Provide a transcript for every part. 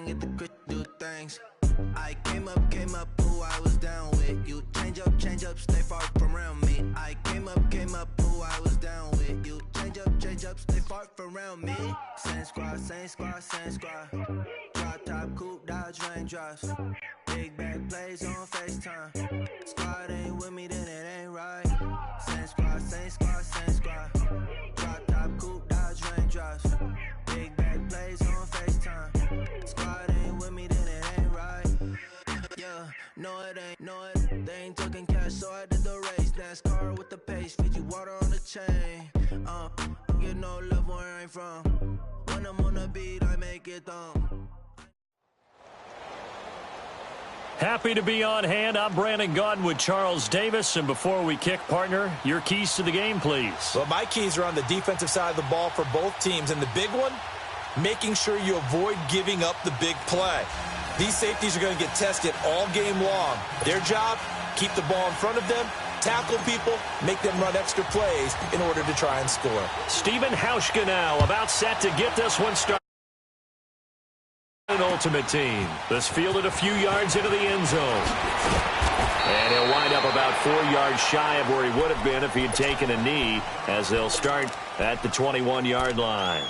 gang at the crit do things. I came up, who I was down with. You change up, stay far from around me. I came up, who I was down with. You change up, stay far from around me. Same squad. Drop top, coupe, dodge, raindrops. Big back plays on FaceTime. Squad ain't with me, then it ain't right. Same squad. Drop top, coupe, dodge, raindrops. Big back plays on FaceTime. Squad ain't with me, then it ain't right. Yeah, no it ain't, they ain't talking cash, so I did the race. NASCAR with the pace, feed you water on the chain. Get no love where I ain't from. When I'm on the beat, I make it thumb. Happy to be on hand. I'm Brandon Gaudin with Charles Davis. And before we kick, partner, your keys to the game, please. Well, my keys are on the defensive side of the ball for both teams. And the big one, making sure you avoid giving up the big play. These safeties are going to get tested all game long. Their job, keep the ball in front of them, tackle people, make them run extra plays in order to try and score. Stephen Hauschka now about set to get this one started. An ultimate team. This fielded a few yards into the end zone. And he'll wind up about 4 yards shy of where he would have been if he had taken a knee, as they'll start at the 21-yard line.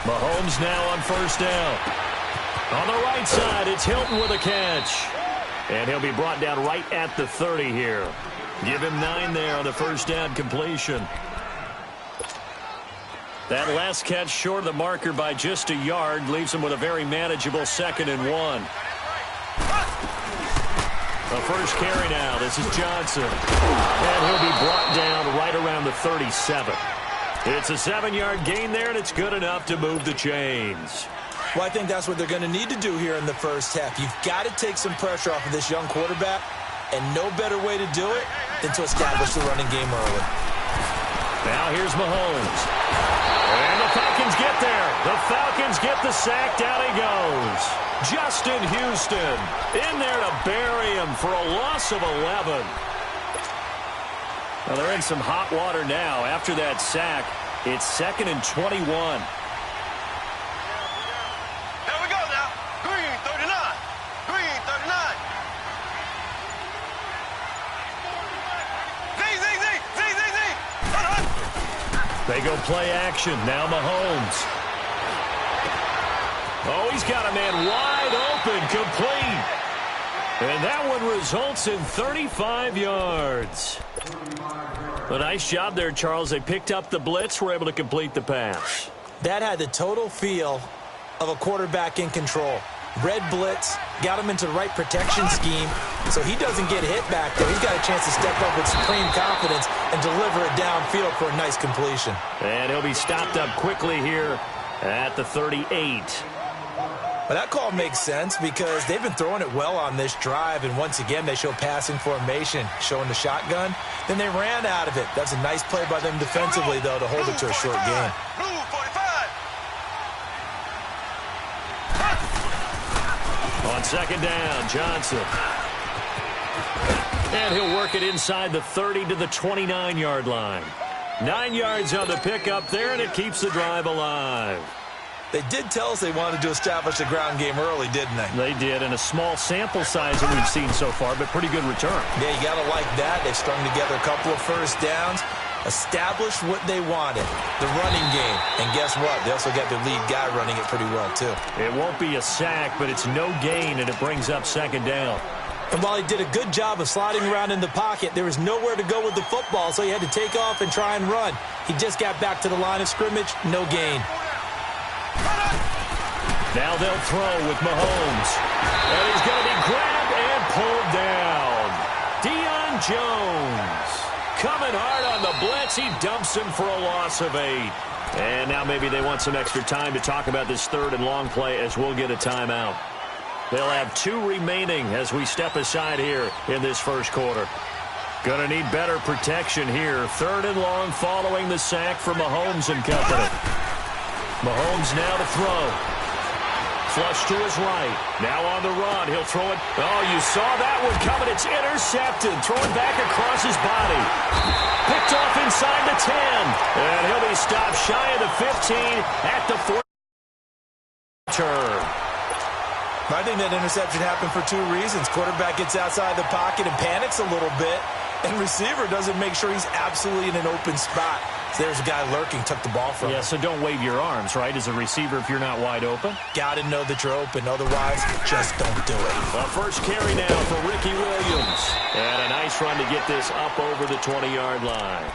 Mahomes now on first down. On the right side, it's Hilton with a catch. And he'll be brought down right at the 30 here. Give him 9 there on the first down completion. That last catch short of the marker by just a yard leaves him with a very manageable 2nd and 1. The first carry now. This is Johnson. And he'll be brought down right around the 37. It's a 7-yard gain there, and it's good enough to move the chains. Well, I think that's what they're going to need to do here in the first half. You've got to take some pressure off of this young quarterback, and no better way to do it than to establish the running game early. Now here's Mahomes. And the Falcons get there. The Falcons get the sack. Down he goes. Justin Houston in there to bury him for a loss of 11. Well, they're in some hot water now. After that sack, it's 2nd and 21. There we go now. Green 39. Green 39. Z. They go play action. Now Mahomes. Oh, he's got a man wide open, complete. And that one results in 35 yards. A nice job there, Charles. They picked up the blitz, were able to complete the pass. That had the total feel of a quarterback in control. Red blitz, got him into the right protection scheme, so he doesn't get hit back there. He's got a chance to step up with supreme confidence and deliver it downfield for a nice completion. And he'll be stopped up quickly here at the 38. Well, that call makes sense because they've been throwing it well on this drive, and once again they show passing formation, showing the shotgun. Then they ran out of it. That's a nice play by them defensively, though, to hold it to a short gain. Blue 45. On 2nd down, Johnson. And he'll work it inside the 30 to the 29-yard line. 9 yards on the pickup there, and it keeps the drive alive. They did tell us they wanted to establish a ground game early, didn't they? They did, and a small sample size that we've seen so far, but pretty good return. Yeah, you got to like that. They've strung together a couple of first downs, established what they wanted, the running game. And guess what? They also got their lead guy running it pretty well, too. It won't be a sack, but it's no gain, and it brings up 2nd down. And while he did a good job of sliding around in the pocket, there was nowhere to go with the football, so he had to take off and try and run. He just got back to the line of scrimmage, no gain. Now they'll throw with Mahomes. And he's going to be grabbed and pulled down. Deion Jones coming hard on the blitz. He dumps him for a loss of 8. And now maybe they want some extra time to talk about this 3rd and long play as we'll get a timeout. They'll have 2 remaining as we step aside here in this first quarter. Going to need better protection here. 3rd and long following the sack for Mahomes and company. Mahomes now to throw. Flush to his right. Now on the run. He'll throw it. Oh, you saw that one coming. It's intercepted. Thrown back across his body. Picked off inside the 10. And he'll be stopped shy of the 15 at the 4 turn. I think that interception happened for two reasons. Quarterback gets outside the pocket and panics a little bit, and receiver doesn't make sure he's absolutely in an open spot. So there's a guy lurking, took the ball from him. Yeah, so don't wave your arms, right, as a receiver if you're not wide open. Got to know that you're open. Otherwise, just don't do it. A first carry now for Ricky Williams. And a nice run to get this up over the 20-yard line.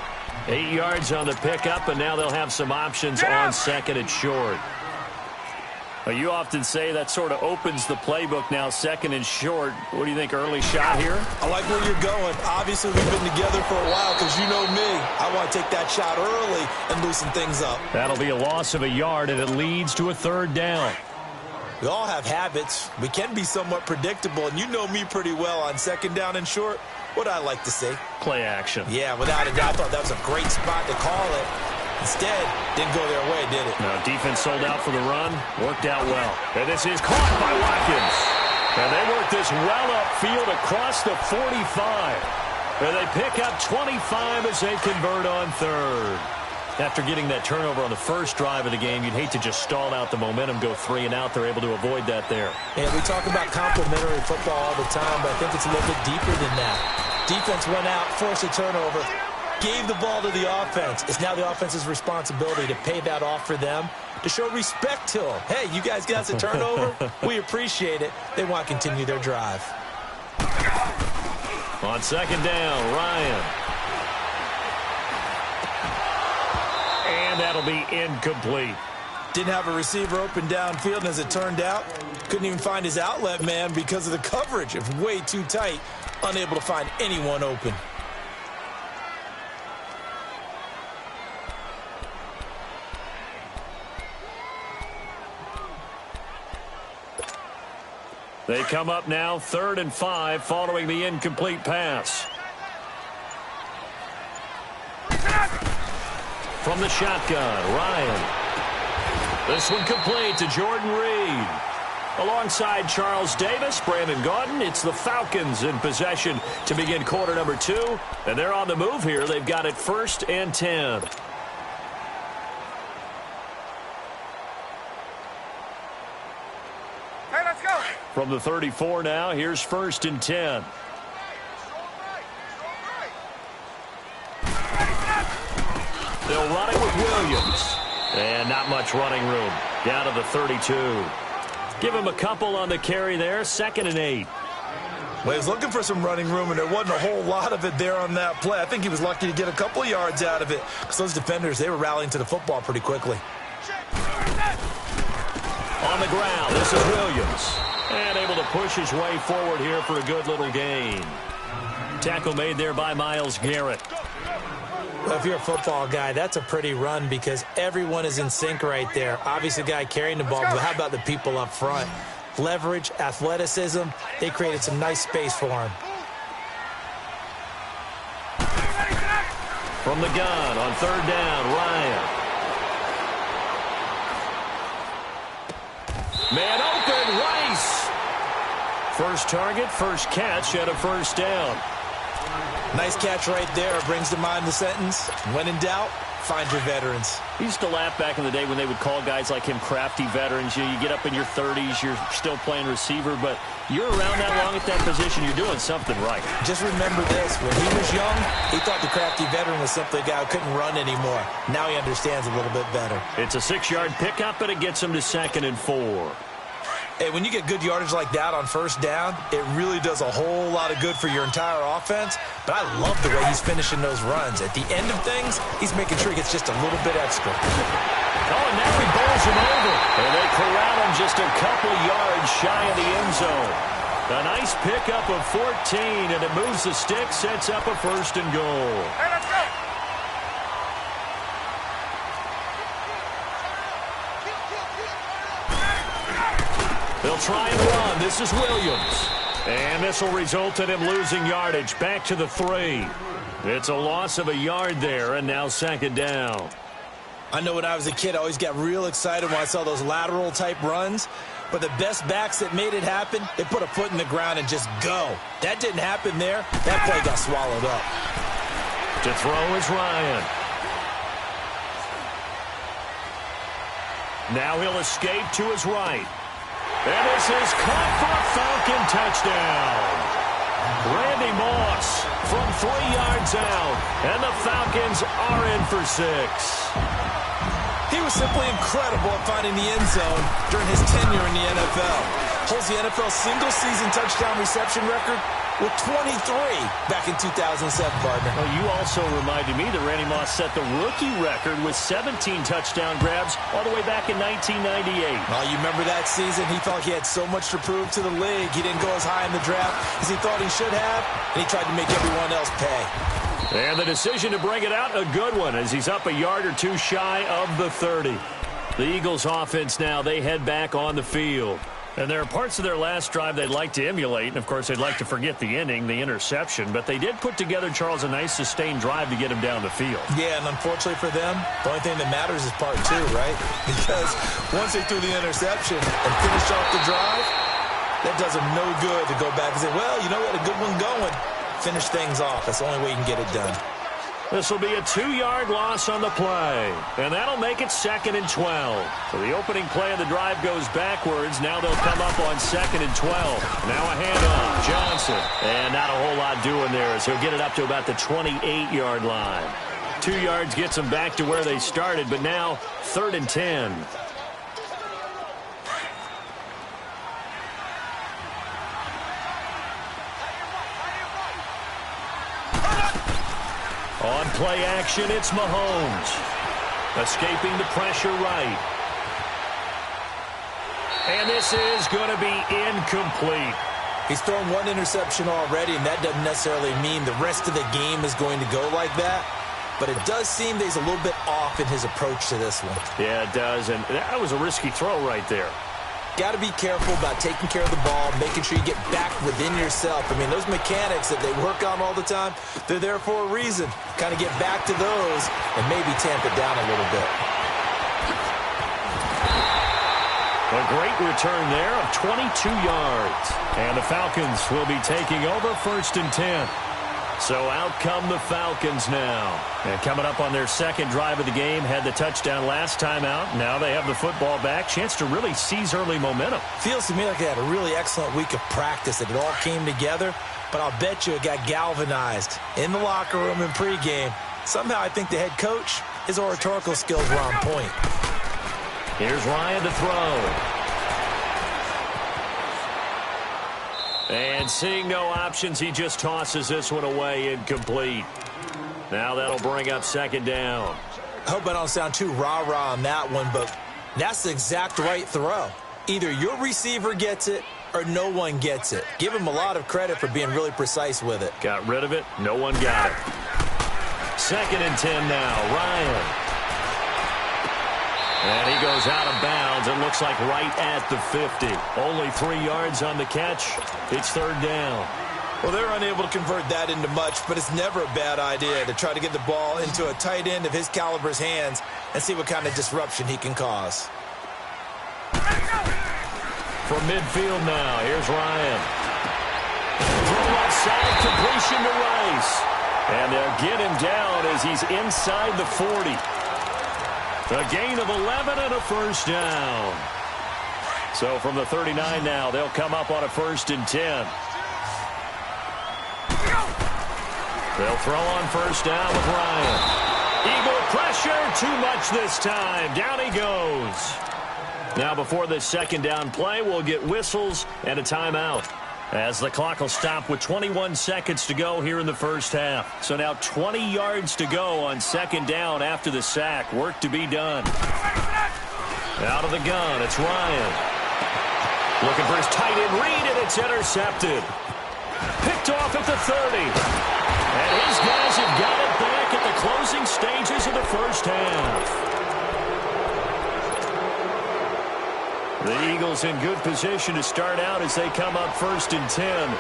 8 yards on the pickup, and now they'll have some options on second and short. You often say that sort of opens the playbook now, second and short. What do you think, early shot here? I like where you're going. Obviously, we've been together for a while because you know me. I want to take that shot early and loosen things up. That'll be a loss of a yard, and it leads to a third down. We all have habits. We can be somewhat predictable, and you know me pretty well on second down and short. What I like to see? Play action. Yeah, without a doubt. I thought that was a great spot to call it. Instead, didn't go their way, did it? No, defense sold out for the run. Worked out well. And this is caught by Watkins. And they work this well upfield across the 45. And they pick up 25 as they convert on third. After getting that turnover on the first drive of the game, you'd hate to just stall out the momentum, go 3 and out. They're able to avoid that there. And we talk about complementary football all the time, but I think it's a little bit deeper than that. Defense went out, forced a turnover, gave the ball to the offense. It's now the offense's responsibility to pay that off for them, to show respect to them. Hey, you guys got a turnover? We appreciate it. They want to continue their drive. On second down, Ryan. And that'll be incomplete. Didn't have a receiver open downfield, and as it turned out, couldn't even find his outlet man because of the coverage. It was way too tight, unable to find anyone open. They come up now 3rd and 5 following the incomplete pass. From the shotgun, Ryan. This one complete to Jordan Reed. Alongside Charles Davis, Brandon Gaudin, it's the Falcons in possession to begin quarter number 2. And they're on the move here. They've got it 1st and 10. From the 34 now, here's 1st and 10. They'll run it with Williams. And not much running room. Down to the 32. Give him a couple on the carry there. 2nd and 8. Well, he was looking for some running room, and there wasn't a whole lot of it there on that play. I think he was lucky to get a couple of yards out of it because those defenders, they were rallying to the football pretty quickly. On the ground, this is Williams. And able to push his way forward here for a good little gain. Tackle made there by Myles Garrett. Well, if you're a football guy, that's a pretty run because everyone is in sync right there. Obviously, the guy carrying the ball, but how about the people up front? Leverage, athleticism, they created some nice space for him. From the gun on 3rd down, Ryan. Man open, Rice. First target, first catch, and a 1st down. Nice catch right there. Brings to mind the sentence, when in doubt, find your veterans. We used to laugh back in the day when they would call guys like him crafty veterans. You get up in your 30s, you're still playing receiver, but you're around that long at that position, you're doing something right. Just remember this. When he was young, he thought the crafty veteran was simply a guy who couldn't run anymore. Now he understands a little bit better. It's a 6-yard pickup, and it gets him to 2nd and 4. Hey, when you get good yardage like that on 1st down, it really does a whole lot of good for your entire offense. But I love the way he's finishing those runs. At the end of things, he's making sure he gets just a little bit extra. Oh, and now he bowls him over. And they corral him just a couple yards shy of the end zone. A nice pickup of 14, and it moves the stick, sets up a 1st and goal. Hey, let's go. They'll try and run. This is Williams. And this will result in him losing yardage. Back to the 3. It's a loss of a yard there, and now 2nd down. I know when I was a kid, I always got real excited when I saw those lateral-type runs. But the best backs that made it happen, they put a foot in the ground and just go. That didn't happen there. That play got swallowed up. To throw is Ryan. Now he'll escape to his right. And this is caught for a Falcon touchdown. Randy Moss from 3 yards out. And the Falcons are in for 6. He was simply incredible at finding the end zone during his tenure in the NFL. Holds the NFL single-season touchdown reception record with 23 back in 2007, partner. Well, you also reminded me that Randy Moss set the rookie record with 17 touchdown grabs all the way back in 1998. Well, you remember that season? He thought he had so much to prove to the league. He didn't go as high in the draft as he thought he should have, and he tried to make everyone else pay. And the decision to bring it out, a good one, as he's up a yard or two shy of the 30. The Eagles offense now, they head back on the field. And there are parts of their last drive they'd like to emulate, and of course they'd like to forget the ending, the interception, but they did put together, Charles, a nice sustained drive to get him down the field. Yeah, and unfortunately for them, the only thing that matters is part 2, right? Because once they threw the interception and finished off the drive, that does them no good to go back and say, well, you know, we had a good one going. Finish things off. That's the only way you can get it done. This will be a 2-yard loss on the play, and that'll make it 2nd and 12. So the opening play of the drive goes backwards. Now they'll come up on 2nd and 12. Now a handoff. Johnson. And not a whole lot doing there as he'll get it up to about the 28-yard line. 2 yards gets them back to where they started, but now 3rd and 10. On play action, it's Mahomes. Escaping the pressure right. And this is going to be incomplete. He's thrown one interception already, and that doesn't necessarily mean the rest of the game is going to go like that. But it does seem that he's a little bit off in his approach to this one. Yeah, it does, and that was a risky throw right there. Got to be careful about taking care of the ball, making sure you get back within yourself. I mean, those mechanics that they work on all the time, they're there for a reason. Kind of get back to those and maybe tamp it down a little bit. A great return there of 22 yards. And the Falcons will be taking over 1st and 10. So out come the Falcons now. And coming up on their 2nd drive of the game, had the touchdown last time out. Now they have the football back. Chance to really seize early momentum. Feels to me like they had a really excellent week of practice, that it all came together. But I'll bet you it got galvanized in the locker room in pregame. Somehow I think the head coach, his oratorical skills were on point. Here's Ryan to throw. And seeing no options, he just tosses this one away, incomplete. Now that'll bring up 2nd down. I hope I don't sound too rah-rah on that one, but that's the exact right throw. Either your receiver gets it or no one gets it. Give him a lot of credit for being really precise with it. Got rid of it. No one got it. 2nd and 10 now. Ryan. And he goes out of bounds. It looks like right at the 50. Only 3 yards on the catch. It's 3rd down. Well, they're unable to convert that into much, but it's never a bad idea to try to get the ball into a tight end of his caliber's hands and see what kind of disruption he can cause. From midfield now, here's Ryan. Throw outside, completion to Rice. And they'll get him down as he's inside the 40. A gain of 11 and a 1st down. So from the 39 now, they'll come up on a 1st and 10. They'll throw on 1st down with Ryan. Eagle pressure, too much this time. Down he goes. Now before this 2nd down play, we'll get whistles and a timeout, as the clock will stop with 21 seconds to go here in the 1st half. So now 20 yards to go on 2nd down after the sack. Work to be done. Out of the gun, it's Ryan. Looking for his tight end read, and it's intercepted. Picked off at the 30. And his guys have got it back at the closing stages of the 1st half. The Eagles in good position to start out as they come up 1st and 10.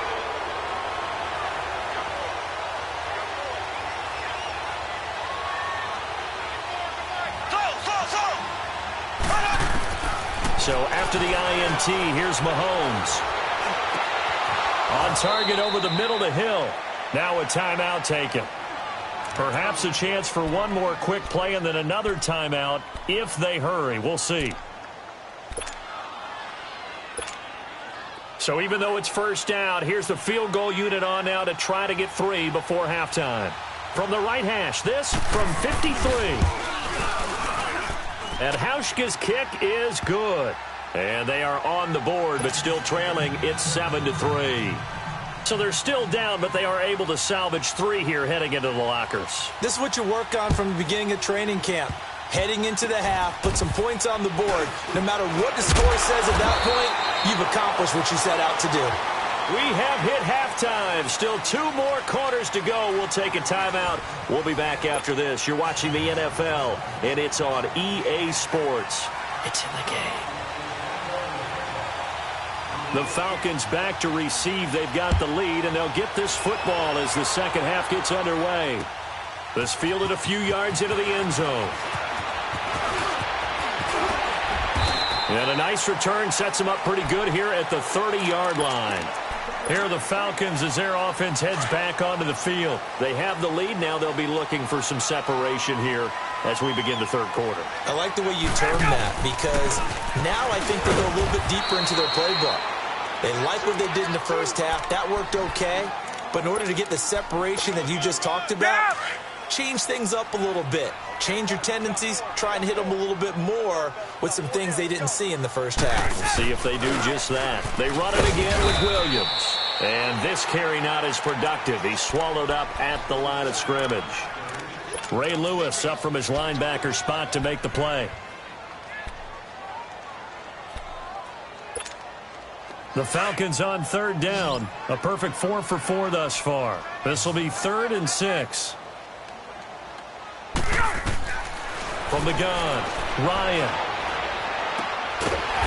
So after the INT, here's Mahomes. On target over the middle to Hill. Now a timeout taken. Perhaps a chance for one more quick play and then another timeout if they hurry. We'll see. So even though it's first down, here's the field goal unit on now to try to get 3 before halftime. From the right hash, this from 53. And Hauschka's kick is good. And they are on the board, but still trailing. It's 7-3. So they're still down, but they are able to salvage 3 here heading into the lockers. This is what you work on from the beginning of training camp. Heading into the half, put some points on the board. No matter what the score says at that point, you've accomplished what you set out to do. We have hit halftime. Still 2 more quarters to go. We'll take a timeout. We'll be back after this. You're watching the NFL, and it's on EA Sports. It's in the game. The Falcons back to receive. They've got the lead, and they'll get this football as the second half gets underway. This fielded a few yards into the end zone. And a nice return sets them up pretty good here at the 30-yard line. Here are the Falcons as their offense heads back onto the field. They have the lead. Now they'll be looking for some separation here as we begin the third quarter. I like the way you term that because now I think they go a little bit deeper into their playbook. They like what they did in the first half. That worked okay. But in order to get the separation that you just talked about, change things up a little bit. Change your tendencies. Try and hit them a little bit more with some things they didn't see in the first half. We'll see if they do just that. They run it again with Williams. And this carry not as productive. He's swallowed up at the line of scrimmage. Ray Lewis up from his linebacker spot to make the play. The Falcons on third down. A perfect 4 for 4 thus far. This will be 3rd and 6. From the gun, Ryan.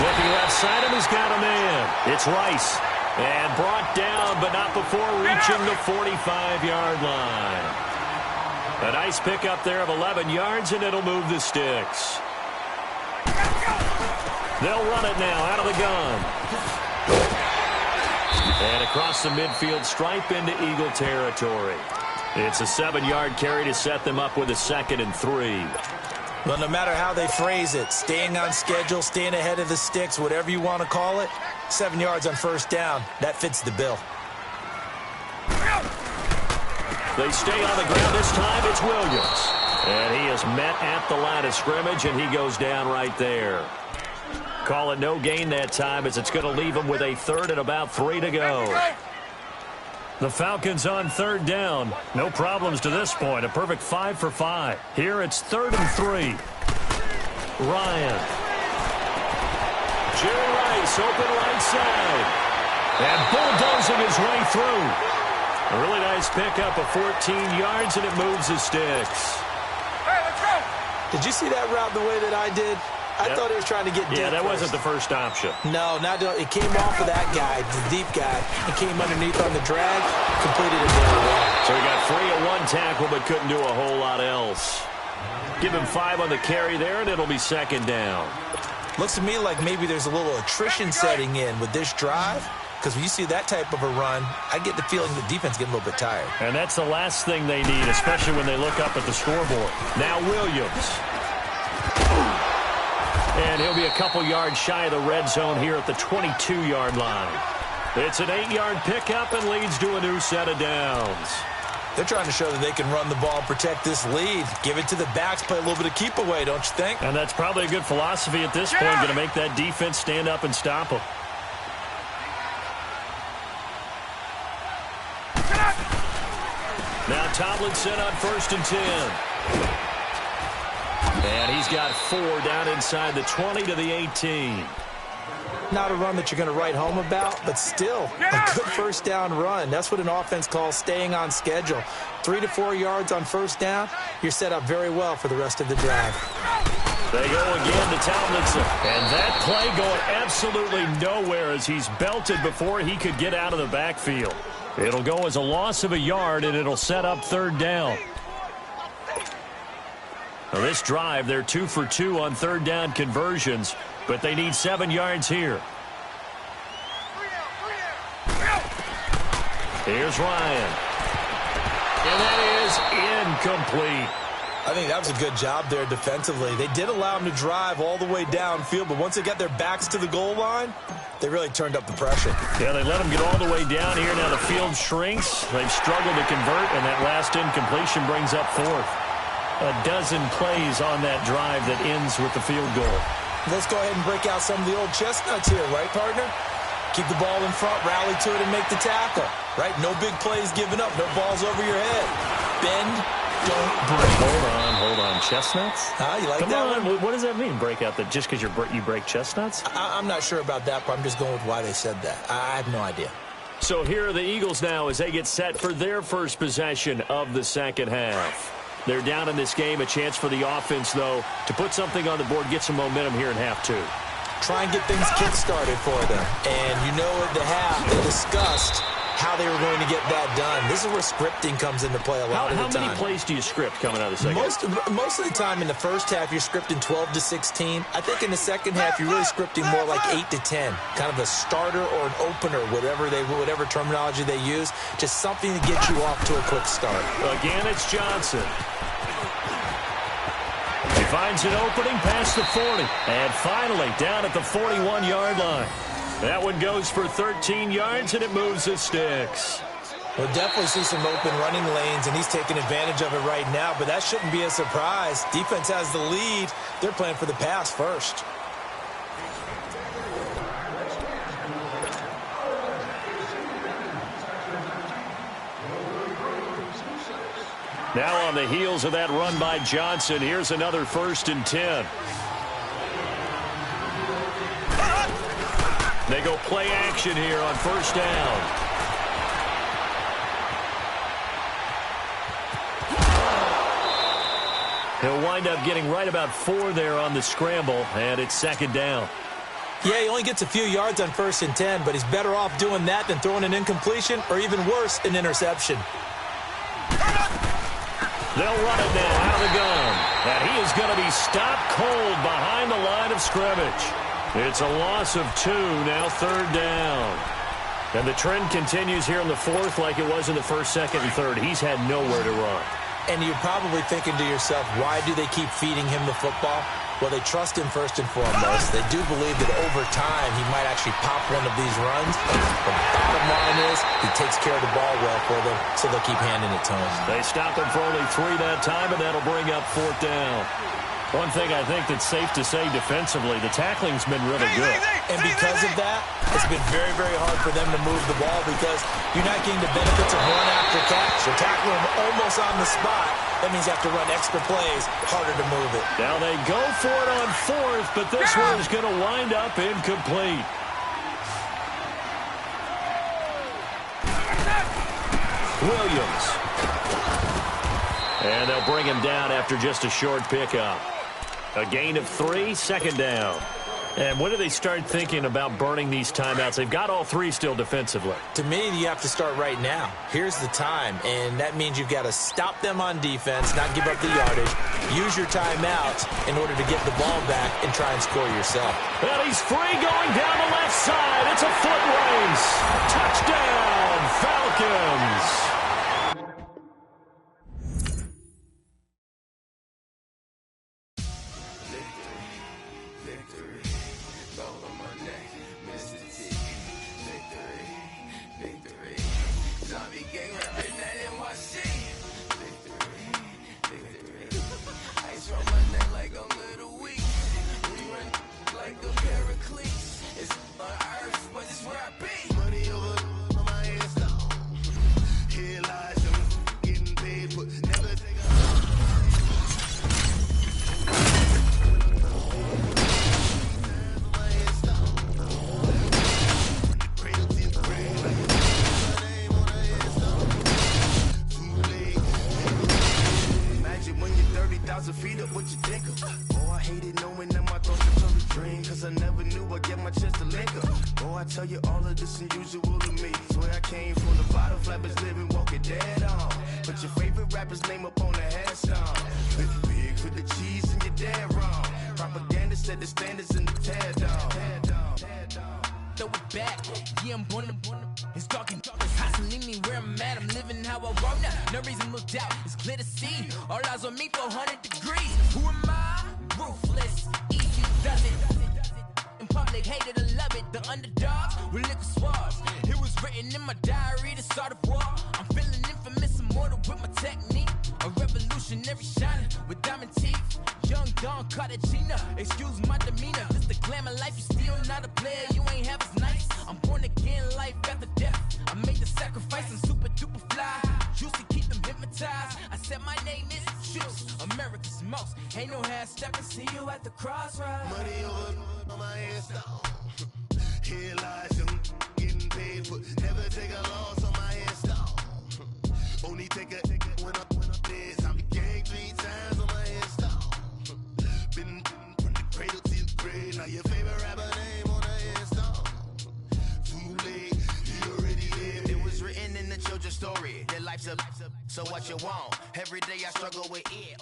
Looking left side, and he's got a man. It's Rice. And brought down, but not before reaching the 45-yard line. A nice pickup there of 11 yards, and it'll move the sticks. They'll run it now out of the gun. And across the midfield stripe into Eagle territory. It's a 7-yard carry to set them up with a 2nd and 3. Well, no matter how they phrase it, staying on schedule, staying ahead of the sticks, whatever you want to call it, 7 yards on first down, that fits the bill. They stay on the ground this time. It's Williams. And he is met at the line of scrimmage, and he goes down right there. Call it no gain that time as it's going to leave him with a 3rd and about 3 to go. The Falcons on third down. No problems to this point. A perfect 5 for 5. Here it's 3rd and 3. Ryan. Jerry Rice open right side. And bulldozing his way through. A really nice pickup of 14 yards, and it moves the sticks. Hey, let's go! Did you see that route the way that I did? I thought he was trying to get deep. Yeah, that wasn't the first option. No, it came off of that guy, the deep guy. He came underneath on the drag, completed it very well. So he got 3 at 1 tackle, but couldn't do a whole lot else. Give him 5 on the carry there, and it'll be 2nd down. Looks to me like maybe there's a little attrition setting in with this drive. Because when you see that type of a run, I get the feeling the defense getting a little bit tired. And that's the last thing they need, especially when they look up at the scoreboard. Now Williams. And he'll be a couple yards shy of the red zone here at the 22-yard line. It's an 8-yard pickup and leads to a new set of downs. They're trying to show that they can run the ball and protect this lead. Give it to the backs, play a little bit of keep away, don't you think? And that's probably a good philosophy at this point, going to make that defense stand up and stop them. Now Tomlinson on 1st and 10. And he's got 4 down inside the 20 to the 18. Not a run that you're going to write home about, but still a good first down run. That's what an offense calls staying on schedule. 3 to 4 yards on first down, you're set up very well for the rest of the drive. They go again to Tomlinson. And that play going absolutely nowhere as he's belted before he could get out of the backfield. It'll go as a loss of a yard, and it'll set up 3rd down. Well, this drive, they're 2 for 2 on third down conversions, but they need 7 yards here. Here's Ryan. And that is incomplete. I think that was a good job there defensively. They did allow him to drive all the way downfield, but once they got their backs to the goal line, they really turned up the pressure. Yeah, they let him get all the way down here. Now the field shrinks. They've struggled to convert, and that last incompletion brings up fourth. A dozen plays on that drive that ends with the field goal. Let's go ahead and break out some of the old chestnuts here, right, partner? Keep the ball in front, rally to it, and make the tackle, right? No big plays given up, no balls over your head. Bend, don't break. Hold on. Chestnuts? You like Come that on. one? What does that mean, break out? That just because you break chestnuts? I'm not sure about that, but I'm just going with why they said that. I have no idea. So here are the Eagles now as they get set for their first possession of the second half. They're down in this game. A chance for the offense, though, to put something on the board, get some momentum here in half two. Try and get things kick-started for them. And you know at the half, they discussed how they were going to get that done. This is where scripting comes into play a lot of the time. How many plays do you script coming out of the second half? Most of the time in the first half, you're scripting 12 to 16. I think in the second half, you're really scripting more like 8 to 10. Kind of a starter or an opener, whatever terminology they use. Just something to get you off to a quick start. Again, it's Johnson. He finds an opening past the 40. And finally, down at the 41-yard line. That one goes for 13 yards, and it moves the sticks. We'll definitely see some open running lanes, and he's taking advantage of it right now, but that shouldn't be a surprise. Defense has the lead. They're playing for the pass first. Now on the heels of that run by Johnson, here's another 1st and 10. They go play action here on 1st down. He'll wind up getting right about 4 there on the scramble, and it's 2nd down. Yeah, he only gets a few yards on 1st and 10, but he's better off doing that than throwing an incompletion or even worse, an interception. They'll run it now out of the gun. And he is going to be stopped cold behind the line of scrimmage. It's a loss of 2, now 3rd down. And the trend continues here in the 4th like it was in the 1st, 2nd, and 3rd. He's had nowhere to run. And you're probably thinking to yourself, why do they keep feeding him the football? Well, they trust him first and foremost. They do believe that over time he might actually pop one of these runs. The bottom line is he takes care of the ball well for them, so they'll keep handing it to him. They stop him for only 3 that time, and that'll bring up 4th down. One thing I think that's safe to say defensively, the tackling's been really good. And because of that, it's been very, very hard for them to move the ball because you're not getting the benefits of run after catch. You're tackling them almost on the spot. That means you have to run extra plays, harder to move it. Now they go for it on 4th, but this one is going to wind up incomplete. Williams. And they'll bring him down after just a short pickup. A gain of 3, 2nd down. And when do they start thinking about burning these timeouts? They've got all 3 still defensively. To me, you have to start right now. Here's the time, and that means you've got to stop them on defense, not give up the yardage, use your timeouts in order to get the ball back and try and score yourself. Well, he's free going down the left side. It's a foot race. Touchdown, Falcons. Put your favorite rapper's name up on the headstone. Big for the cheese. set the standards in the tear down. Throw it back, yeah, I'm born to it's dark and it's hot, so leave me where I'm at. I'm living how I walk now, no reason to look out, it's clear to see. All eyes on me, 400 degrees. Who am I? Ruthless, easy does it. In public, hated or love it. The underdogs with liquor swabs. It was written in my diary to start a war. I'm feeling infamous, immortal with my technique. A revolutionary shining with diamond teeth. Young Don Cartagena, excuse my demeanor. This the glamour life, you still not a player. You ain't half as nice. I'm born again, life after death. I made the sacrifice, I'm super duper fly. Juicy, keep them hypnotized. I said my name is Juice, America's most. Ain't no half stepping, see you at the crossroads. Money over on my hairstyle. Here lies young, getting paid for. Never take a loss on my hairstyle. Only take a when I'm dead. I be gang 3 times on my hairstyle. Been from the cradle to the grave. Now your favorite rapper name on the hairstyle. Too late, you already lived. It was written in the children's story. Their life's a so what you want. Every day I struggle with it.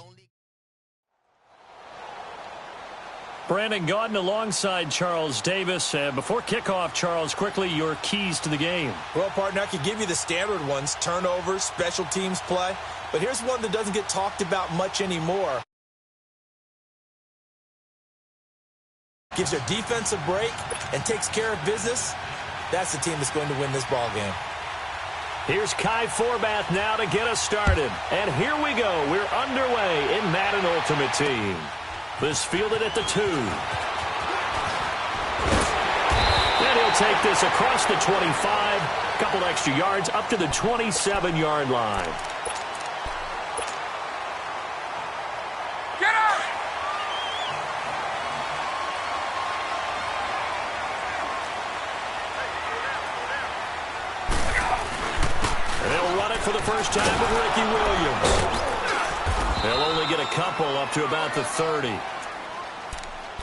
Brandon Gaudin alongside Charles Davis. Before kickoff, Charles, quickly, your keys to the game. Well, partner, I could give you the standard ones, turnovers, special teams play. But here's one that doesn't get talked about much anymore. Gives their defense a break and takes care of business. That's the team that's going to win this ball game. Here's Kai Forbath now to get us started. And here we go. We're underway in Madden Ultimate Team. This fielded at the 2. And he'll take this across the 25. Couple extra yards up to the 27-yard line. Get up! And they'll run it for the first time with Ricky Williams. They'll only get a couple up to about the 30.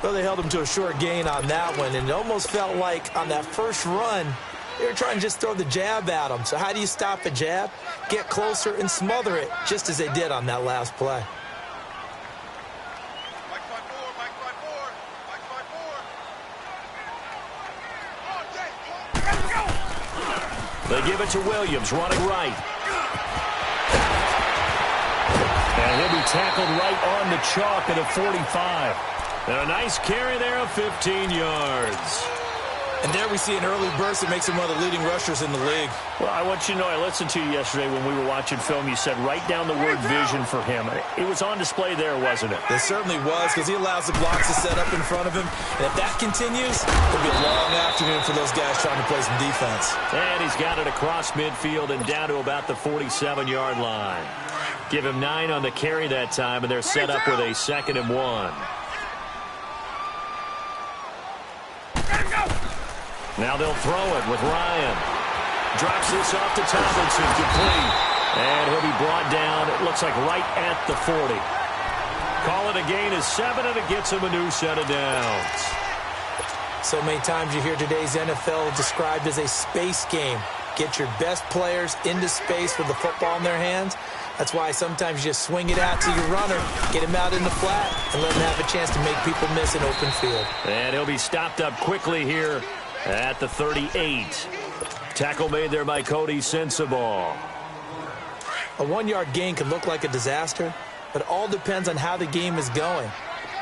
Well, they held him to a short gain on that one, and it almost felt like on that first run, they were trying to just throw the jab at him. So how do you stop a jab? Get closer and smother it, just as they did on that last play. They give it to Williams, running right. And he'll be tackled right on the chalk at a 45. And a nice carry there of 15 yards. And there we see an early burst that makes him one of the leading rushers in the league. Well, I want you to know, I listened to you yesterday when we were watching film. You said write down the word vision for him. It was on display there, wasn't it? It certainly was, because he allows the blocks to set up in front of him. And if that continues, it'll be a long afternoon for those guys trying to play some defense. And he's got it across midfield and down to about the 47-yard line. Give him 9 on the carry that time, and they're set up with a 2nd and 1. Now they'll throw it with Ryan. Drops this off to Tomlinson, complete. And he'll be brought down, it looks like right at the 40. Call it a gain of 7, and it gets him a new set of downs. So many times you hear today's NFL described as a space game. Get your best players into space with the football in their hands. That's why sometimes you just swing it out to your runner, get him out in the flat, and let him have a chance to make people miss an open field. And he'll be stopped up quickly here at the 38. Tackle made there by Cody Sensabaugh. A 1-yard gain can look like a disaster, but it all depends on how the game is going.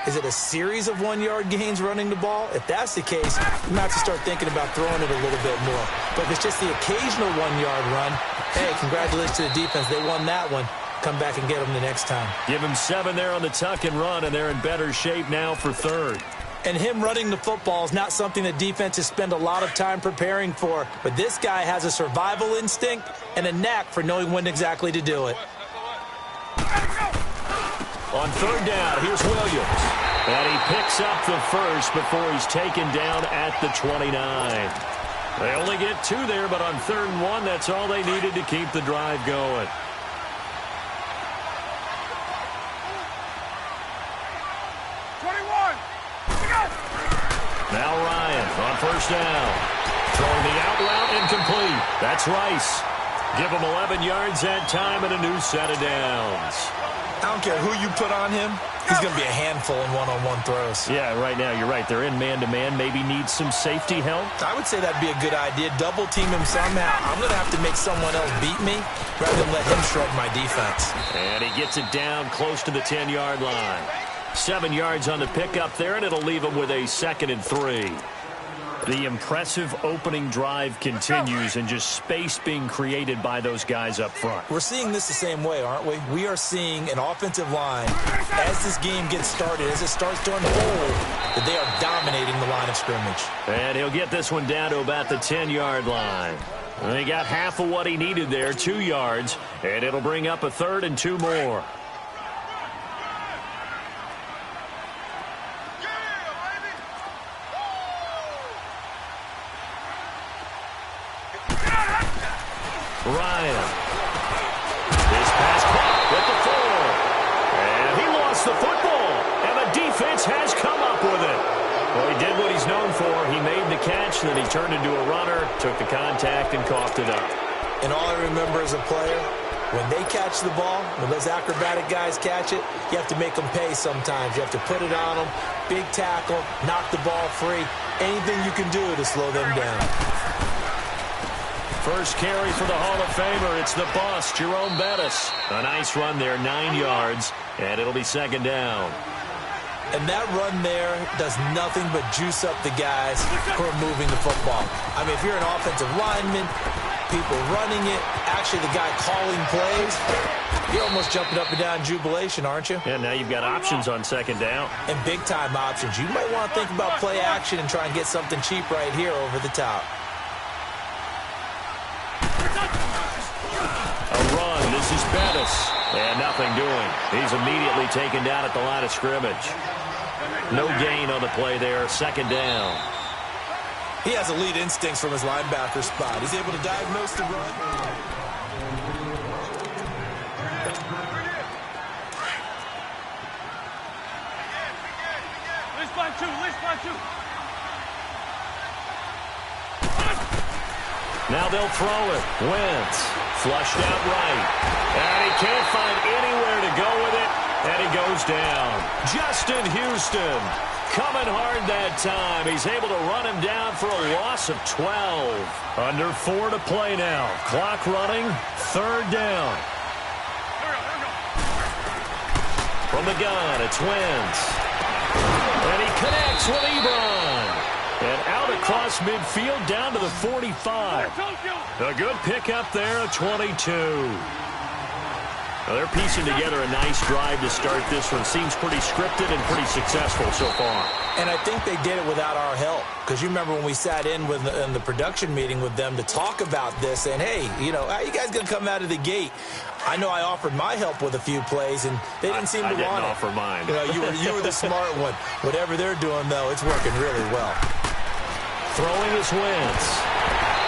Is it a series of 1-yard gains running the ball? If that's the case, you might have to start thinking about throwing it a little bit more. But if it's just the occasional 1-yard run, hey, congratulations to the defense. They won that one. Come back and get them the next time. Give him 7 there on the tuck and run, and they're in better shape now for 3rd. And him running the football is not something that defenses spend a lot of time preparing for. But this guy has a survival instinct and a knack for knowing when exactly to do it. On 3rd down, here's Williams. And he picks up the first before he's taken down at the 29. They only get 2 there, but on 3rd and 1, that's all they needed to keep the drive going. Now Ryan on 1st down. Throwing the out route incomplete. That's Rice. Give him 11 yards that time and a new set of downs. I don't care who you put on him. He's going to be a handful in one-on-one throws. Yeah, right now you're right. They're in man-to-man. Maybe needs some safety help. I would say that'd be a good idea. Double team him somehow. I'm going to have to make someone else beat me rather than let him shred my defense. And he gets it down close to the 10-yard line. 7 yards on the pickup there, and it'll leave him with a 2nd and 3. The impressive opening drive continues, and just space being created by those guys up front. We're seeing this the same way, aren't we? We are seeing an offensive line, as this game gets started, as it starts to unfold, that they are dominating the line of scrimmage. And he'll get this one down to about the 10-yard line. And he got half of what he needed there, 2 yards, and it'll bring up a 3rd and 2 more. Ryan. His pass caught at the 4. And he lost the football. And the defense has come up with it. Well, he did what he's known for. He made the catch, then he turned into a runner, took the contact, and coughed it up. And all I remember as a player, when they catch the ball, when those acrobatic guys catch it, you have to make them pay sometimes. You have to put it on them, big tackle, knock the ball free. Anything you can do to slow them down. First carry for the Hall of Famer. It's the boss, Jerome Bettis. A nice run there, 9 yards, and it'll be 2nd down. And that run there does nothing but juice up the guys who are moving the football. I mean, if you're an offensive lineman, people running it, actually the guy calling plays, you're almost jumping up and down in jubilation, aren't you? Yeah, now you've got options on 2nd down. And big-time options. You might want to think about play action and try and get something cheap right here over the top. This is Bettis, and nothing doing. He's immediately taken down at the line of scrimmage. No gain on the play there, 2nd down. He has elite instincts from his linebacker spot. He's able to diagnose the run. Now they'll throw it. Wentz flushed out right. And he can't find anywhere to go with it. And he goes down. Justin Houston coming hard that time. He's able to run him down for a loss of 12. Under 4 to play now. Clock running. 3rd down. From the gun, it's Wentz. And he connects with Ebron. And out across midfield down to the 45. A good pickup there, a 22. Well, they're piecing together a nice drive to start this one. Seems pretty scripted and pretty successful so far. And I think they did it without our help. Because you remember when we sat in the production meeting with them to talk about this, and hey, you know, how you guys going to come out of the gate? I know I offered my help with a few plays, and they didn't seem to want it. I didn't offer mine. You know, you were the smart one. Whatever they're doing, though, it's working really well. Throwing is Wentz.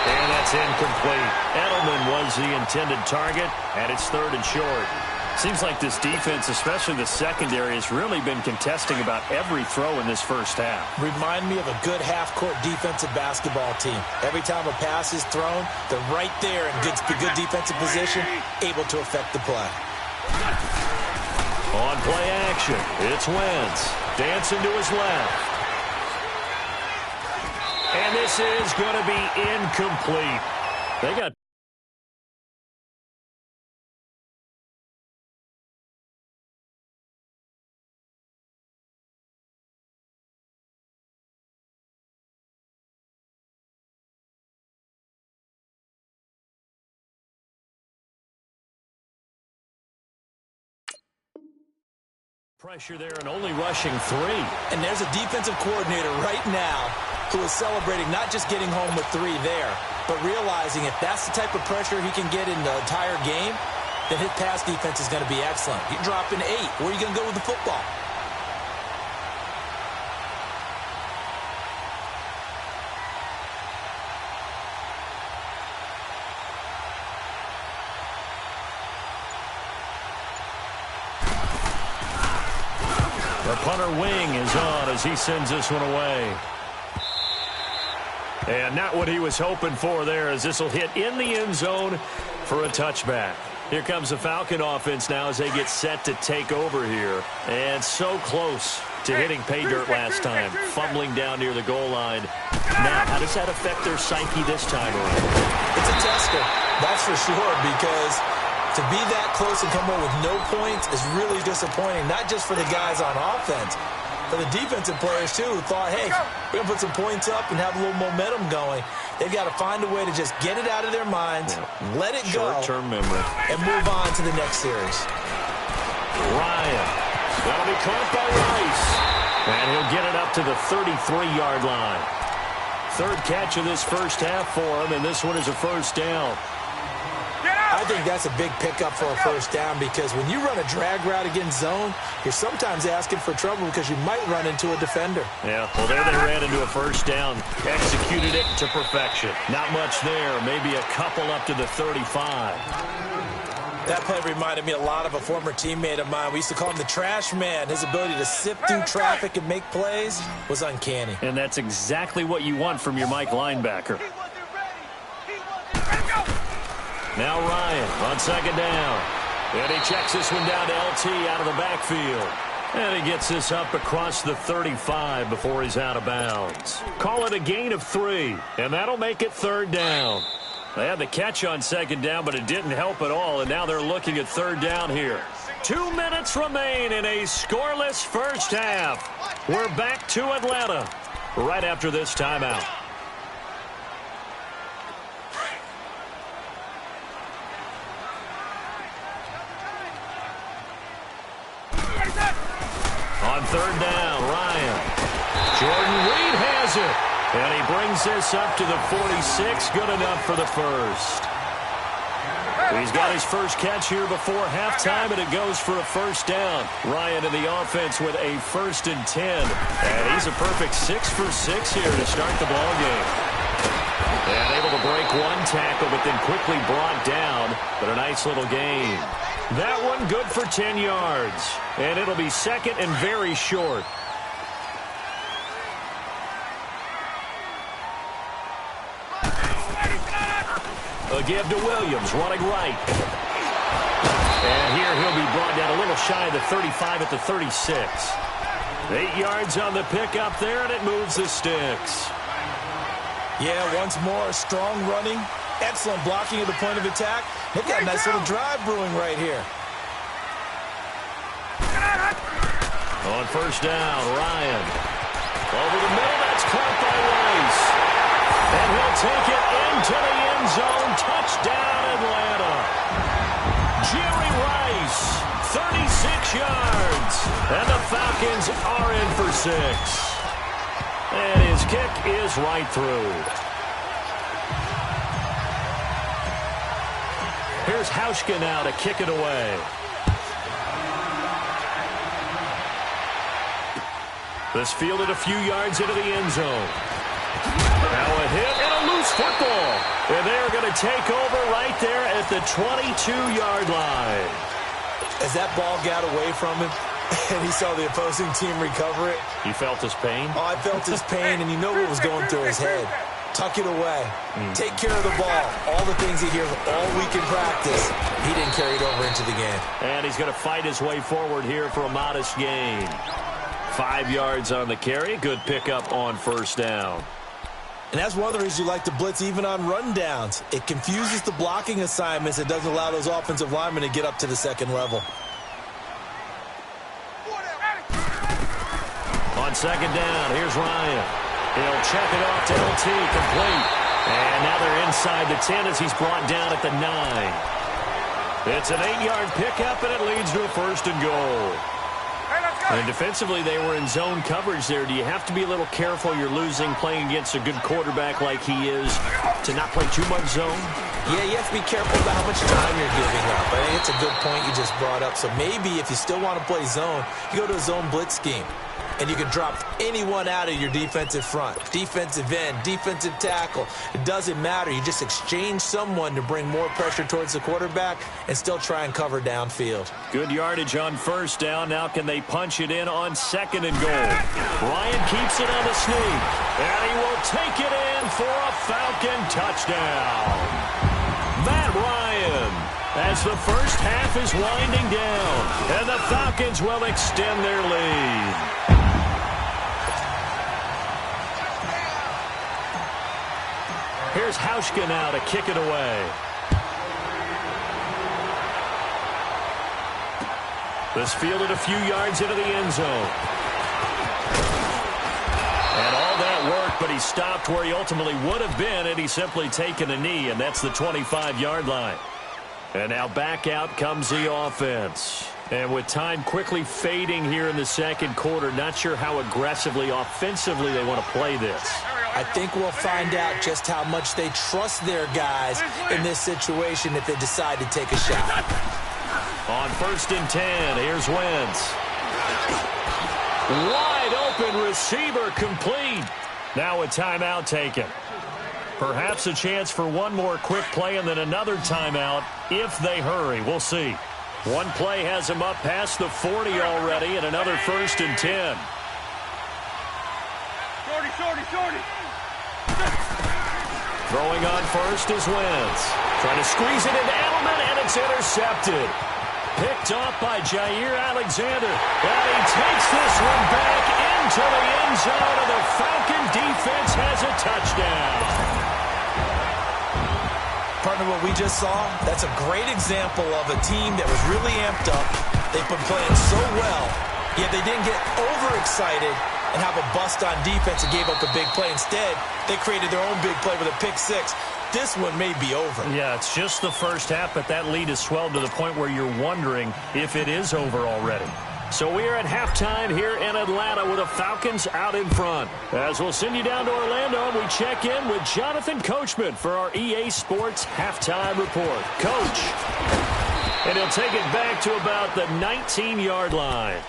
And that's incomplete. Edelman was the intended target, and it's 3rd and short. Seems like this defense, especially the secondary, has really been contesting about every throw in this first half. Remind me of a good half-court defensive basketball team. Every time a pass is thrown, they're right there in good defensive position, able to affect the play. On play action, it's Wentz. Dancing to his left. And this is going to be incomplete. They got pressure there and only rushing 3. And there's a defensive coordinator right now who is celebrating not just getting home with 3 there, but realizing if that's the type of pressure he can get in the entire game, then his pass defense is going to be excellent. You're dropping 8. Where are you going to go with the football? The punter wing is on as he sends this one away. And not what he was hoping for there, as this will hit in the end zone for a touchback. Here comes the Falcon offense now as they get set to take over here. And so close to hitting pay dirt last time, fumbling down near the goal line. Now, how does that affect their psyche this time around? It's a tester, that's for sure, because to be that close and come away with no points is really disappointing, not just for the guys on offense, for the defensive players, too, who thought, hey, we're going to put some points up and have a little momentum going. They've got to find a way to just get it out of their minds, let it go, short-term memory, and move on to the next series. Ryan. That'll be caught by Rice. And he'll get it up to the 33-yard line. Third catch of this first half for him, and this one is a first down. I think that's a big pickup for a first down because when you run a drag route against zone, you're sometimes asking for trouble because you might run into a defender. Yeah, well, there they ran into a first down. Executed it to perfection. Not much there. Maybe a couple up to the 35. That play reminded me a lot of a former teammate of mine. We used to call him the trash man. His ability to sift through traffic and make plays was uncanny. And that's exactly what you want from your Mike linebacker. Now Ryan on second down. And he checks this one down to LT out of the backfield. And he gets this up across the 35 before he's out of bounds. Call it a gain of 3, and that'll make it third down. They had the catch on second down, but it didn't help at all, and now they're looking at third down here. 2 minutes remain in a scoreless first half. We're back to Atlanta right after this timeout. On third down, Ryan. Jordan Reed has it. And he brings this up to the 46. Good enough for the first. He's got his first catch here before halftime, and it goes for a first down. Ryan in the offense with a 1st and 10. And he's a perfect 6 for 6 here to start the ballgame. And able to break one tackle, but then quickly brought down. But a nice little gain. That one good for 10 yards. And it'll be second and very short. A give to Williams, running right. And here he'll be brought down a little shy of the 35 at the 36. 8 yards on the pickup there, and it moves the sticks. Yeah, once more, strong running, excellent blocking at the point of attack. They've got a nice little drive brewing right here. On first down, Ryan. Over the middle, that's caught by Rice. And he'll take it into the end zone. Touchdown, Atlanta. Jerry Rice, 36 yards. And the Falcons are in for 6. And his kick is right through. Here's Hauschka now to kick it away. This fielded a few yards into the end zone. Now a hit and a loose football. And they're going to take over right there at the 22-yard line. As that ball got away from him and he saw the opposing team recover it. You felt his pain? Oh, I felt his pain, and you know what was going through his head. Tuck it away. Take care of the ball. All the things he hears all week in practice, he didn't carry it over into the game. And he's going to fight his way forward here for a modest gain. 5 yards on the carry. Good pickup on first down. And that's one of the reasons you like to blitz even on rundowns. It confuses the blocking assignments. It doesn't allow those offensive linemen to get up to the second level. On second down, here's Ryan. He'll check it off to LT, complete. And now they're inside the 10 as he's brought down at the 9. It's an 8-yard pickup, and it leads to a 1st and goal. And defensively, they were in zone coverage there. Do you have to be a little careful? You're losing, playing against a good quarterback like he is, to not play too much zone? Yeah, you have to be careful about how much time you're giving up. I think it's a good point you just brought up. So maybe if you still want to play zone, you go to a zone blitz scheme. And you can drop anyone out of your defensive front. Defensive end, defensive tackle. It doesn't matter. You just exchange someone to bring more pressure towards the quarterback and still try and cover downfield. Good yardage on first down. Now can they punch it in on 2nd and goal? Ryan keeps it on the sneak. And he will take it in for a Falcon touchdown. Matt Ryan as the first half is winding down. And the Falcons will extend their lead. Here's Hauschka now to kick it away. This fielded a few yards into the end zone. And all that work, but he stopped where he ultimately would have been had he simply taken a knee, and that's the 25-yard line. And now back out comes the offense. And with time quickly fading here in the second quarter, not sure how aggressively, offensively they want to play this. I think we'll find out just how much they trust their guys in this situation if they decide to take a shot. On 1st and 10, here's Wentz. Wide open receiver complete. Now a timeout taken. Perhaps a chance for one more quick play and then another timeout if they hurry. We'll see. One play has them up past the 40 already and another 1st and 10. Shorty. Throwing on first is Wentz. Trying to squeeze it into Edelman, and it's intercepted. Picked off by Jair Alexander. And he takes this one back into the end zone, and the Falcon defense has a touchdown. Partner, what we just saw, that's a great example of a team that was really amped up. They've been playing so well, yet they didn't get overexcited and have a bust on defense and gave up a big play. Instead, they created their own big play with a pick six. This one may be over. Yeah, it's just the first half, but that lead has swelled to the point where you're wondering if it is over already. So we are at halftime here in Atlanta with the Falcons out in front. As we'll send you down to Orlando, and we check in with Jonathan Coachman for our EA Sports Halftime Report. Coach. And he'll take it back to about the 19-yard line.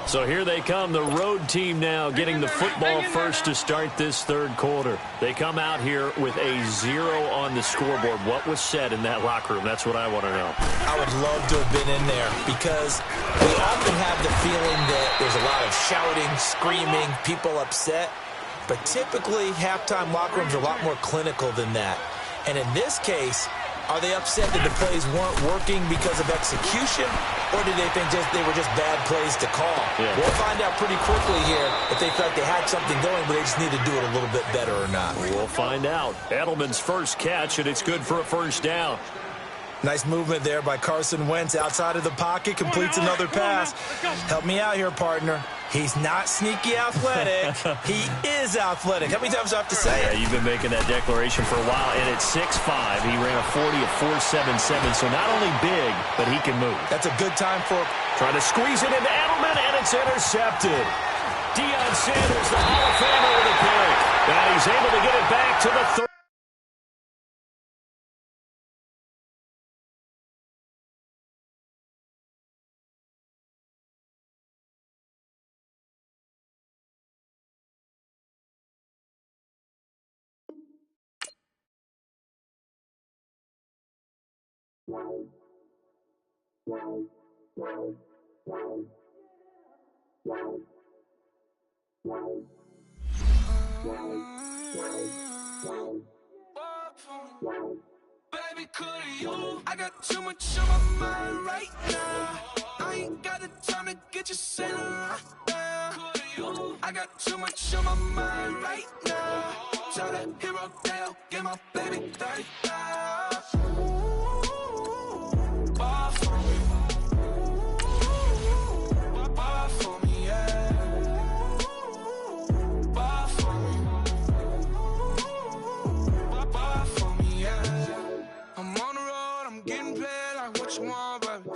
So here they come, the road team now getting the football first to start this third quarter. They come out here with a 0 on the scoreboard. What was said in that locker room? That's what I want to know. I would love to have been in there because we often have the feeling that there's a lot of shouting, screaming, people upset. But typically, halftime locker rooms are a lot more clinical than that. And in this case, are they upset that the plays weren't working because of execution, or did they think they were just bad plays to call? Yeah. We'll find out pretty quickly here if they thought they had something going, but they just need to do it a little bit better or not. We'll find out. Edelman's first catch, and it's good for a first down. Nice movement there by Carson Wentz outside of the pocket, completes another pass. Help me out here, partner. He's not sneaky athletic. He is athletic. How many times do I have to say it? Yeah, you've been making that declaration for a while, and at 6'5", he ran a 40 of 4.77, so not only big, but he can move. That's a good time for... Trying to squeeze it into Edelman, and it's intercepted. Deion Sanders, the Hall of Famer, with a pick. And he's able to get it back to the third. Baby, could you? I got too much on my mind right now. I ain't got the time to get you sitting right now. Could you? I got too much on my mind right now. Tell that hero Dale, get my baby 35. Bar for me. Bar for me, yeah. Bar for me. Bar for me, yeah. I'm on the road, I'm getting paid like what you want, baby.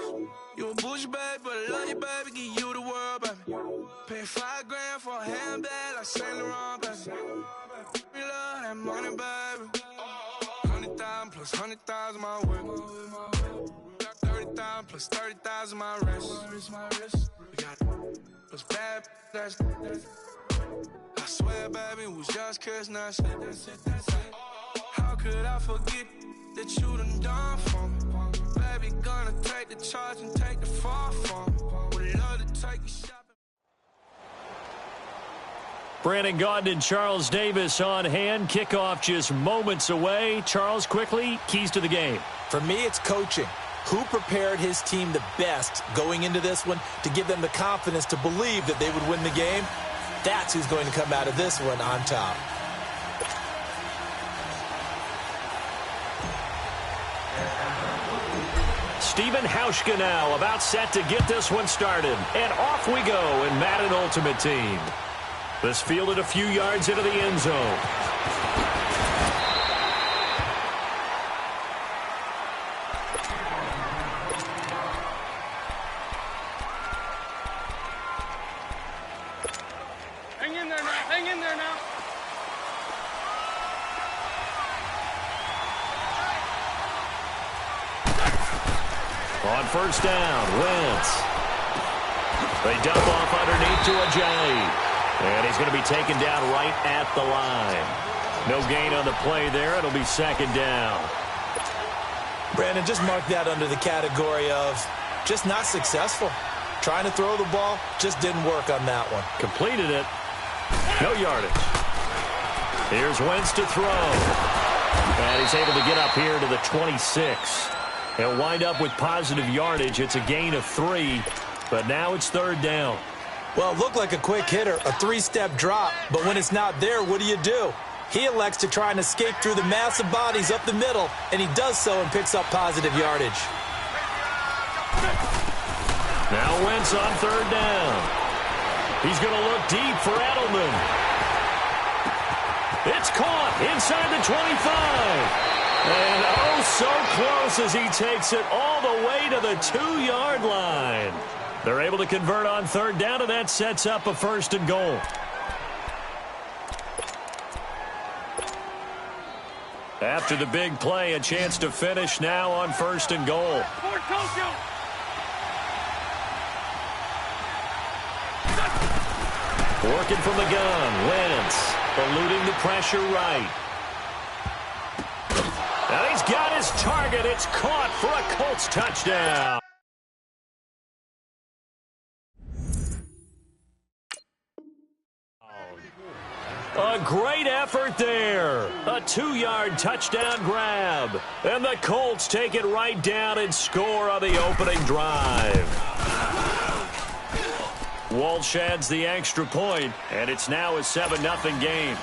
You a bougie, baby, but I love you, baby. Give you the world, baby. Pay $5 grand for a handbag like Saint Laurent, baby. We love that money, baby. 100,000 plus 100,000 my way. Got 30,000 plus 30,000 my wrist. We got those bad, that's I swear, baby, it was just kiss, now that's it. How could I forget that you done for me? Baby, gonna take the charge and take the fall from me. Would love to take you shopping. Brandon Gaudin and Charles Davis on hand. Kickoff just moments away. Charles, quickly, keys to the game. For me, it's coaching. who prepared his team the best going into this one to give them the confidence to believe that they would win the game. That's who's going to come out of this one on top. Steven Hauschka now about set to get this one started. And off we go in Madden Ultimate Team. This fielded a few yards into the end zone. Hang in there now. Hang in there now. On first down, Wentz. They dump off underneath to Ajayi. And he's going to be taken down right at the line. No gain on the play there. It'll be second down. Brandon, just mark that under the category of just not successful. Trying to throw the ball, just didn't work on that one. Completed it. No yardage. Here's Wentz to throw. And he's able to get up here to the 26. He'll wind up with positive yardage. It's a gain of 3, but now it's third down. Well, it looked like a quick hitter, a 3-step drop, but when it's not there, what do? He elects to try and escape through the massive bodies up the middle, and he does so and picks up positive yardage. Now Wentz on third down. He's going to look deep for Edelman. It's caught inside the 25. And oh, so close as he takes it all the way to the 2-yard line. They're able to convert on third down, and that sets up a first and goal. After the big play, a chance to finish now on first and goal. Working from the gun, Wentz eluding the pressure right. Now he's got his target. It's caught for a Colts touchdown. A great effort there. A 2-yard touchdown grab. And the Colts take it right down and score on the opening drive. Walsh adds the extra point, and it's now a 7-0 game.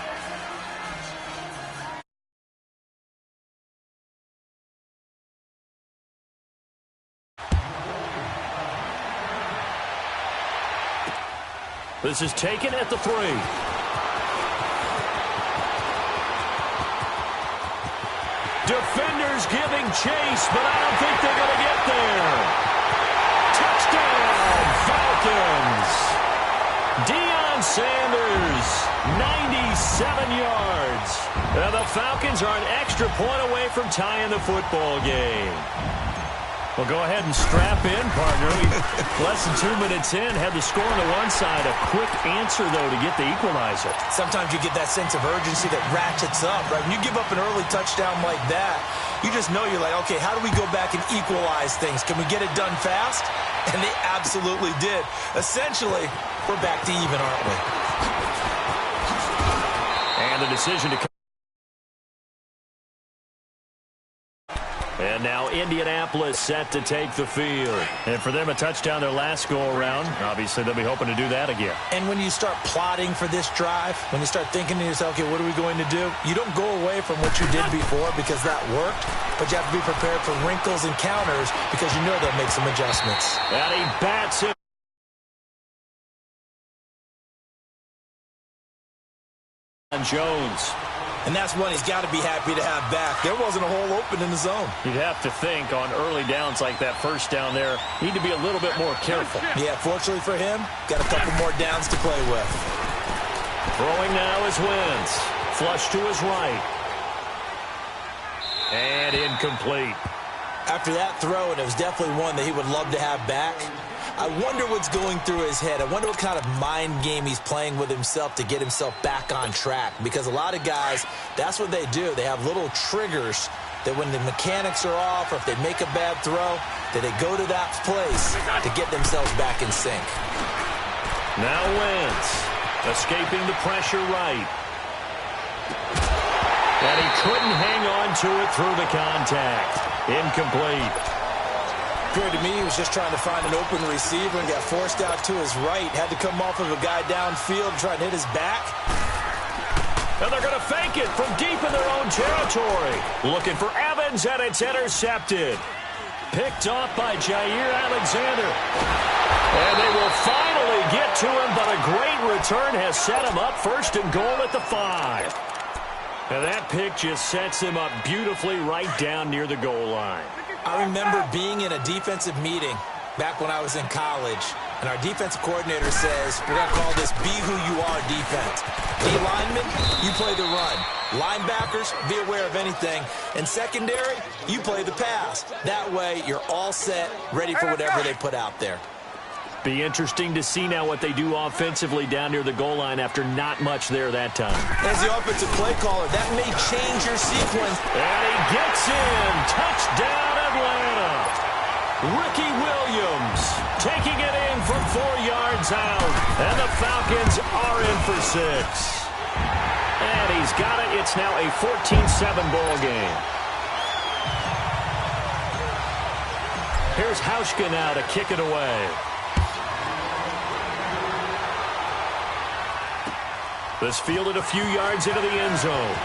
This is taken at the 3. Defenders giving chase, but I don't think they're going to get there. Touchdown, Falcons. Deion Sanders, 97 yards. And the Falcons are an extra point away from tying the football game. Well, go ahead and strap in, partner. Less than 2 minutes in, had the score on the one side. A quick answer, though, to get the equalizer. Sometimes you get that sense of urgency that ratchets up, right? When you give up an early touchdown like that, you just know you're like, okay, how do we go back and equalize things? Can we get it done fast? And they absolutely did. Essentially, we're back to even, aren't we? And the decision to come. And now Indianapolis set to take the field. And for them, a touchdown their last go-around. Obviously, they'll be hoping to do that again. And when you start plotting for this drive, when you start thinking to yourself, okay, what are we going to do? You don't go away from what you did before because that worked, but you have to be prepared for wrinkles and counters because you know they'll make some adjustments. And he bats it. And Jones. And that's one he's got to be happy to have back. There wasn't a hole open in the zone. You'd have to think on early downs like that first down there, need to be a little bit more careful. Yeah, fortunately for him, got a couple more downs to play with. Throwing now is Wentz. Flush to his right. And incomplete. After that throw, and it was definitely one that he would love to have back, I wonder what's going through his head. I wonder what kind of mind game he's playing with himself to get himself back on track. Because a lot of guys, that's what they do. They have little triggers that when the mechanics are off or if they make a bad throw, that they go to that place to get themselves back in sync. Now Wentz, escaping the pressure right. And he couldn't hang on to it through the contact. Incomplete. Appeared to me he was just trying to find an open receiver and got forced out to his right. Had to come off of a guy downfield trying to hit his back. And they're going to fake it from deep in their own territory. Looking for Evans, and it's intercepted. Picked off by Jair Alexander. And they will finally get to him, but a great return has set him up first and goal at the 5. And that pick just sets him up beautifully right down near the goal line. I remember being in a defensive meeting back when I was in college, and our defensive coordinator says, we're going to call this be who you are defense. D linemen, you play the run. Linebackers, be aware of anything. And secondary, you play the pass. That way, you're all set, ready for whatever they put out there. Be interesting to see now what they do offensively down near the goal line after not much there that time. As the offensive play caller, that may change your sequence. And he gets in. Touchdown, Atlanta. Ricky Williams taking it in from 4 yards out. And the Falcons are in for 6. And he's got it. It's now a 14-7 ball game. Here's Hauschka now to kick it away. This fielded a few yards into the end zone.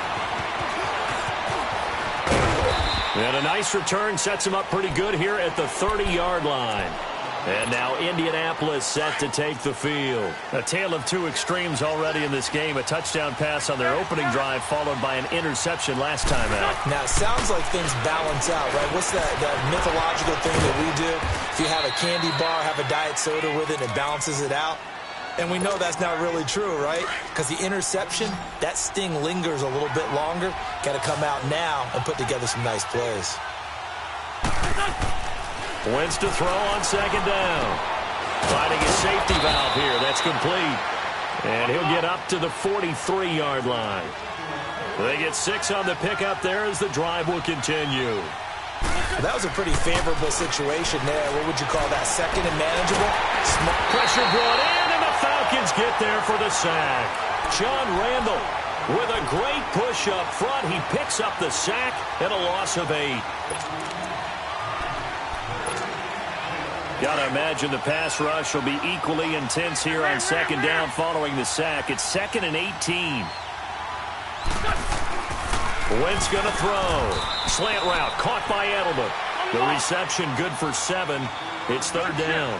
And a nice return sets him up pretty good here at the 30-yard line. And now Indianapolis set to take the field. A tale of two extremes already in this game. A touchdown pass on their opening drive followed by an interception last time out. Now, it sounds like things balance out, right? What's that mythological thing that we do? If you have a candy bar, have a diet soda with it, it balances it out. And we know that's not really true, right? Because the interception, that sting lingers a little bit longer. Got to come out now and put together some nice plays. Wentz to throw on second down. Finding his safety valve here. That's complete. And he'll get up to the 43-yard line. They get 6 on the pickup there as the drive will continue. That was a pretty favorable situation there. What would you call that? Second and manageable? Pressure brought in, and the Falcons get there for the sack. John Randall with a great push up front. He picks up the sack and a loss of 8. Gotta imagine the pass rush will be equally intense here on second down following the sack. It's 2nd and 18. Wentz going to throw. Slant route caught by Edelman. The reception good for 7. It's 3rd down.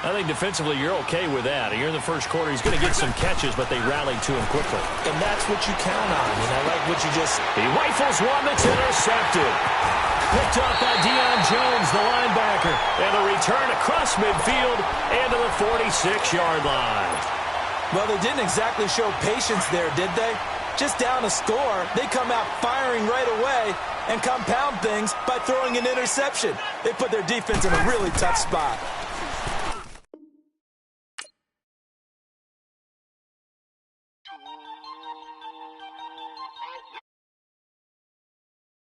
I think defensively you're okay with that. Here in the first quarter, he's going to get some catches, but they rallied to him quickly. And that's what you count on. And I like what you just... He rifles one that's intercepted. Picked off by Deion Jones, the linebacker. And a return across midfield and to the 46-yard line. Well, they didn't exactly show patience there, did they? Just down a score, they come out firing right away and compound things by throwing an interception. They put their defense in a really tough spot.